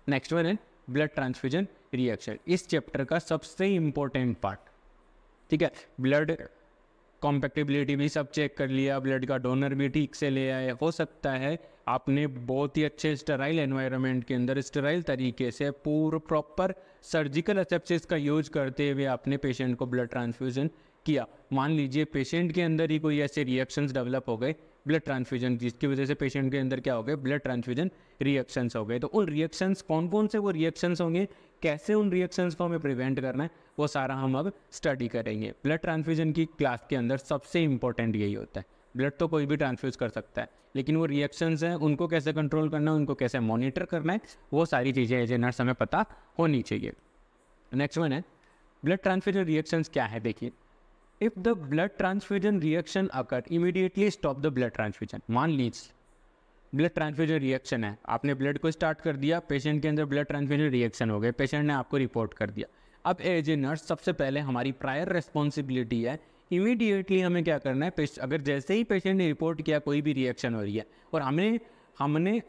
नेक्स्ट वन है ब्लड ट्रांसफ्यूजन रिएक्शन, इस चैप्टर का सबसे इम्पोर्टेंट पार्ट। ठीक है, ब्लड कॉम्पैक्टिबिलिटी भी सब चेक कर लिया, ब्लड का डोनर भी ठीक से ले आए। हो सकता है आपने बहुत ही अच्छे स्टेराइल एनवायरनमेंट के अंदर स्टेराइल तरीके से प्रॉपर सर्जिकल एसेप्सिस का यूज करते हुए आपने पेशेंट को ब्लड ट्रांसफ्यूजन किया। मान लीजिए पेशेंट के अंदर ही कोई ऐसे रिएक्शंस डेवलप हो गए ब्लड ट्रांसफ्यूजन, जिसकी वजह से पेशेंट के अंदर क्या हो गए, ब्लड ट्रांसफ्यूजन रिएक्शंस हो गए। तो उन रिएक्शंस कौन कौन से वो रिएक्शंस होंगे, कैसे उन रिएक्शंस को हमें प्रिवेंट करना है, वो सारा हम अब स्टडी करेंगे। ब्लड ट्रांसफ्यूजन की क्लास के अंदर सबसे इंपॉर्टेंट यही होता है। ब्लड तो कोई भी ट्रांसफ्यूज कर सकता है, लेकिन वो रिएक्शंस हैं उनको कैसे कंट्रोल करना है, उनको कैसे मॉनिटर करना है, वो सारी चीज़ें एज ए नर्स हमें पता होनी चाहिए। नेक्स्ट वन है ब्लड ट्रांसफ्यूजन रिएक्शंस क्या है। देखिए, if the blood transfusion reaction occur immediately stop the blood transfusion. मान लीजिए ब्लड ट्रांसफ्यूजन रिएक्शन है, आपने ब्लड को स्टार्ट कर दिया, पेशेंट के अंदर ब्लड ट्रांसफ्यूजन रिएक्शन हो गए, पेशेंट ने आपको रिपोर्ट कर दिया। अब एज ए नर्स सबसे पहले हमारी प्रायर रिस्पॉन्सिबिलिटी है इमीडिएटली हमें क्या करना है, अगर जैसे ही पेशेंट ने रिपोर्ट किया कोई भी रिएक्शन हो रही है और हमने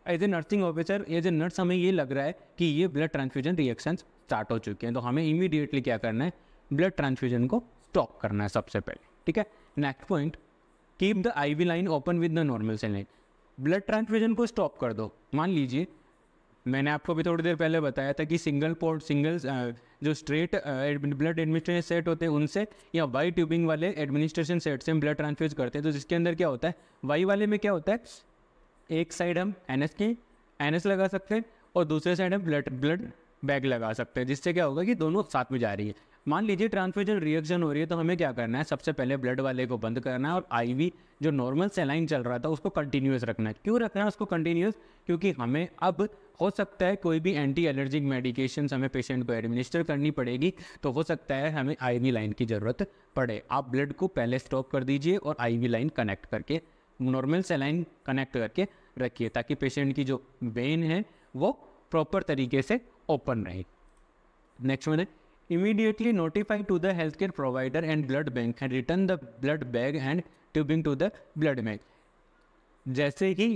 as a nursing officer, as a nurse हमें ये लग रहा है कि ये ब्लड ट्रांसफ्यूजन रिएक्शन स्टार्ट हो चुके हैं, तो हमें इमीडिएटली क्या करना है, ब्लड ट्रांसफ्यूजन को स्टॉप करना है सबसे पहले। ठीक है, next point, keep the IV line open with the normal saline. Blood transfusion को स्टॉप कर दो। मान लीजिए मैंने आपको भी थोड़ी देर पहले बताया था कि सिंगल जो स्ट्रेट ब्लड एडमिनिस्ट्रेशन सेट होते हैं उनसे या वाई ट्यूबिंग वाले एडमिनिस्ट्रेशन सेट से हम ब्लड ट्रांसफ्यूज करते हैं। तो जिसके अंदर क्या होता है, वाई वाले में क्या होता है, एक साइड हम एनएस लगा सकते हैं और दूसरे साइड हम ब्लड बैग लगा सकते हैं, जिससे क्या होगा कि दोनों साथ में जा रही है। मान लीजिए ट्रांसफ्यूजन रिएक्शन हो रही है तो हमें क्या करना है, सबसे पहले ब्लड वाले को बंद करना है और आईवी जो नॉर्मल सेलाइन चल रहा था उसको कंटिन्यूस रखना है। क्यों रखना है उसको कंटिन्यूस, क्योंकि हमें अब हो सकता है कोई भी एंटी एलर्जिक मेडिकेशंस हमें पेशेंट को एडमिनिस्टर करनी पड़ेगी, तो हो सकता है हमें आईवी लाइन की ज़रूरत पड़े। आप ब्लड को पहले स्टॉप कर दीजिए और आईवी लाइन कनेक्ट करके नॉर्मल सेलाइन कनेक्ट करके रखिए ताकि पेशेंट की जो वेन है वो प्रॉपर तरीके से ओपन रहे। नेक्स्ट वन है immediately notify to the healthcare provider and blood bank and return the blood bag and tubing to the blood bank। जैसे ही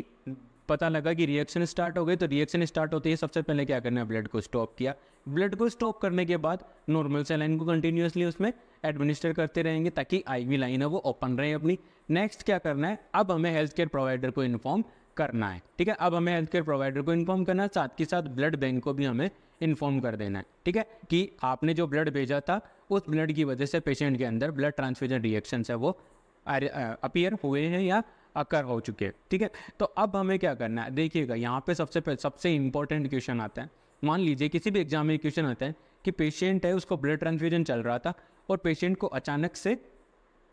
पता लगा कि रिएक्शन स्टार्ट हो गई तो रिएक्शन स्टार्ट होते ही सबसे पहले क्या करना है, ब्लड को स्टॉप किया। ब्लड को स्टॉप करने के बाद नॉर्मल सेलाइन को कंटिन्यूसली उसमें एडमिनिस्टर करते रहेंगे ताकि आईवी लाइन है वो ओपन रहे अपनी। नेक्स्ट क्या करना है, अब हमें हेल्थ केयर प्रोवाइडर को इन्फॉर्म करना है। ठीक है, अब हमें हेल्थ केयर प्रोवाइडर को इन्फॉर्म करना है, साथ के साथ ब्लड बैंक को भी हमें इन्फॉर्म कर देना है। ठीक है, कि आपने जो ब्लड भेजा था उस ब्लड की वजह से पेशेंट के अंदर ब्लड ट्रांसफ्यूजन रिएक्शंस है वो अपीयर हुए हैं या अकर हो चुके हैं। ठीक है, तो अब हमें क्या करना है, देखिएगा यहाँ पे सबसे इंपॉर्टेंट क्वेश्चन आता है। मान लीजिए किसी भी एग्जाम में क्वेश्चन आता है कि पेशेंट है उसको ब्लड ट्रांसफ्यूजन चल रहा था और पेशेंट को अचानक से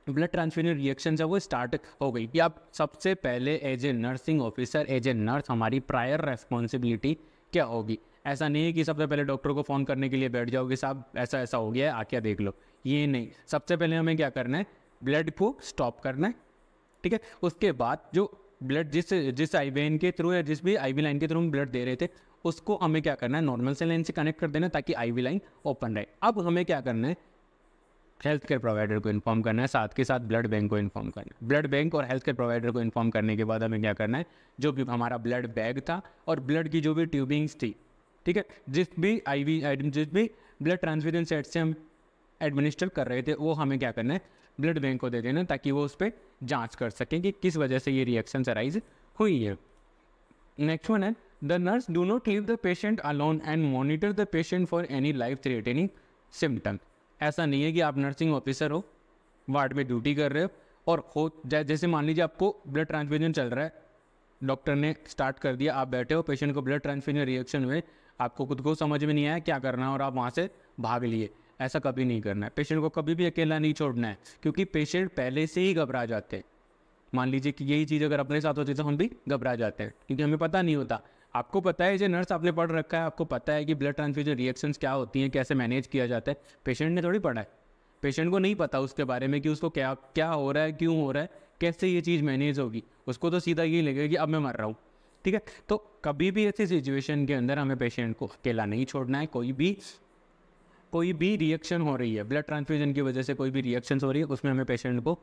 ब्लड ट्रांसफ्यूजन रिएक्शन है वो स्टार्ट हो गई। कि अब सबसे पहले as a nursing officer, as a nurse हमारी प्रायर रेस्पॉन्सिबिलिटी क्या होगी। ऐसा नहीं है कि सबसे पहले डॉक्टर को फ़ोन करने के लिए बैठ जाओगे, साहब ऐसा ऐसा हो गया है आके देख लो, ये नहीं। सबसे पहले हमें क्या करना है, ब्लड को स्टॉप करना है। ठीक है, उसके बाद जो ब्लड जिस आई वेन के थ्रू या जिस भी आईवी लाइन के थ्रू हम ब्लड दे रहे थे उसको हमें क्या करना है, नॉर्मल से लाइन से कनेक्ट कर देना ताकि आईवी लाइन ओपन रहे। अब हमें क्या करना है, हेल्थ केयर प्रोवाइडर को इन्फॉर्म करना है, साथ के साथ ब्लड बैंक को इन्फॉर्म करना है। ब्लड बैंक और हेल्थ केयर प्रोवाइडर को इन्फॉर्म करने के बाद हमें क्या करना है, जो भी हमारा ब्लड बैग था और ब्लड की जो भी ट्यूबिंग्स थी, ठीक है, जिस भी ब्लड ट्रांसफ्यूजन सेट से हम एडमिनिस्टर कर रहे थे वो हमें क्या करना है, ब्लड बैंक को दे देना ताकि वो उस पर जाँच कर सकें कि किस वजह से ये रिएक्शंस अराइज हुई है। नेक्स्ट वन है the nurse do not leave the patient alone and monitor the patient for any life threatening symptom. ऐसा नहीं है कि आप नर्सिंग ऑफिसर हो, वार्ड में ड्यूटी कर रहे हो और जैसे मान लीजिए आपको ब्लड ट्रांसफ्यूजन चल रहा है, डॉक्टर ने स्टार्ट कर दिया, आप बैठे हो, पेशेंट को ब्लड ट्रांसफ्यूजन रिएक्शन हुए, आपको खुद को समझ में नहीं आया क्या करना है और आप वहाँ से भाग लिए। ऐसा कभी नहीं करना है, पेशेंट को कभी भी अकेला नहीं छोड़ना है क्योंकि पेशेंट पहले से ही घबरा जाते हैं। मान लीजिए कि यही चीज़ अगर अपने साथ होती तो हम भी घबरा जाते हैं क्योंकि हमें पता नहीं होता। आपको पता है, जो नर्स आपने पढ़ रखा है, आपको पता है कि ब्लड ट्रांसफ्यूजन रिएक्शंस क्या होती हैं, कैसे मैनेज किया जाता है। पेशेंट ने थोड़ी पढ़ा है, पेशेंट को नहीं पता उसके बारे में कि उसको क्या क्या हो रहा है, क्यों हो रहा है, कैसे ये चीज़ मैनेज होगी। उसको तो सीधा यही लगेगा कि अब मैं मर रहा हूँ। ठीक है, तो कभी भी ऐसी सिचुएशन के अंदर हमें पेशेंट को अकेला नहीं छोड़ना है। कोई भी रिएक्शन हो रही है, ब्लड ट्रांसफ्यूजन की वजह से कोई भी रिएक्शन हो रही है, उसमें हमें पेशेंट को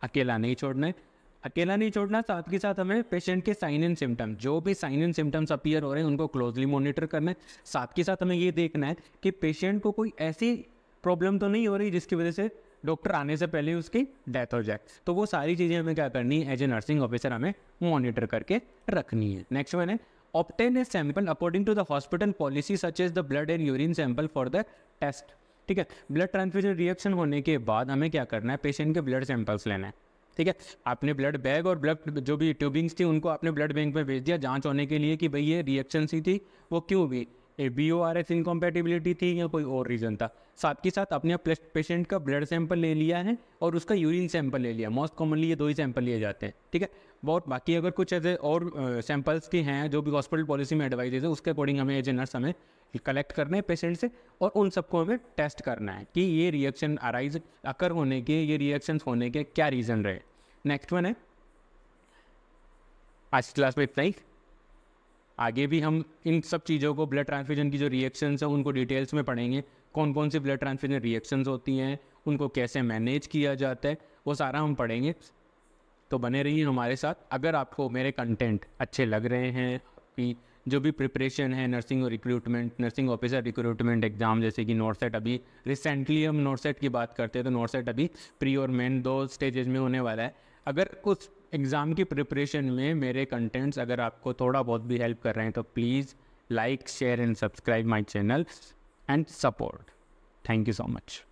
अकेला नहीं छोड़ना है। अकेला नहीं छोड़ना, साथ के साथ हमें पेशेंट के साइन एंड सिम्टम, जो भी साइन एंड सिम्टम्स अपीयर हो रहे हैं उनको क्लोजली मॉनिटर करना है। साथ के साथ हमें ये देखना है कि पेशेंट को कोई ऐसी प्रॉब्लम तो नहीं हो रही जिसकी वजह से डॉक्टर आने से पहले उसकी डेथ हो जाए। तो वो सारी चीज़ें हमें क्या करनी है, एज ए नर्सिंग ऑफिसर हमें मॉनिटर करके रखनी है। नेक्स्ट वन है obtain a sample according to the hospital policy such as the blood and urine sample for the test. ठीक है, ब्लड ट्रांसफ्यूजन रिएक्शन होने के बाद हमें क्या करना है, पेशेंट के ब्लड सैंपल्स लेना है। ठीक है, आपने ब्लड बैग और ब्लड जो भी ट्यूबिंग्स थी उनको आपने ब्लड बैंक में भेज दिया जांच होने के लिए कि भाई ये रिएक्शन सी थी वो क्यों हुई, BORS इनकम्पैटिबिलिटी थी या कोई और रीज़न था। साथ के साथ अपने पेशेंट का ब्लड सैंपल ले लिया है और उसका यूरिन सैंपल ले लिया। मोस्ट कॉमनली ये 2 ही सैंपल लिए जाते हैं। ठीक है, बहुत बाकी अगर कुछ ऐसे और सैंपल्स के हैं जो भी हॉस्पिटल पॉलिसी में एडवाइजेज है उसके अकॉर्डिंग हमें एज ए नर्स हमें कलेक्ट करने हैं पेशेंट से और उन सबको हमें टेस्ट करना है कि ये रिएक्शन अकर होने के, ये रिएक्शंस होने के क्या रीज़न रहे। नेक्स्ट वन है, आज की क्लास में इतना ही। आगे भी हम इन सब चीज़ों को, ब्लड ट्रांसफ्यूजन की जो रिएक्शंस हैं उनको डिटेल्स में पढ़ेंगे, कौन कौन सी ब्लड ट्रांसफ्यूजन रिएक्शंस होती हैं, उनको कैसे मैनेज किया जाता है, वो सारा हम पढ़ेंगे। तो बने रहिए हमारे साथ। अगर आपको मेरे कंटेंट अच्छे लग रहे हैं, कि जो भी प्रिपरेशन है nursing recruitment, nursing officer recruitment exam, जैसे कि नॉर्सेट, अभी रिसेंटली हम नॉर्सेट की बात करते हैं तो नॉर्सेट अभी प्री और मेन 2 स्टेजेस में होने वाला है। अगर कुछ एग्ज़ाम की प्रिपरेशन में मेरे कंटेंट्स अगर आपको थोड़ा बहुत भी हेल्प कर रहे हैं तो please like, share and subscribe my channel and support. Thank you so much.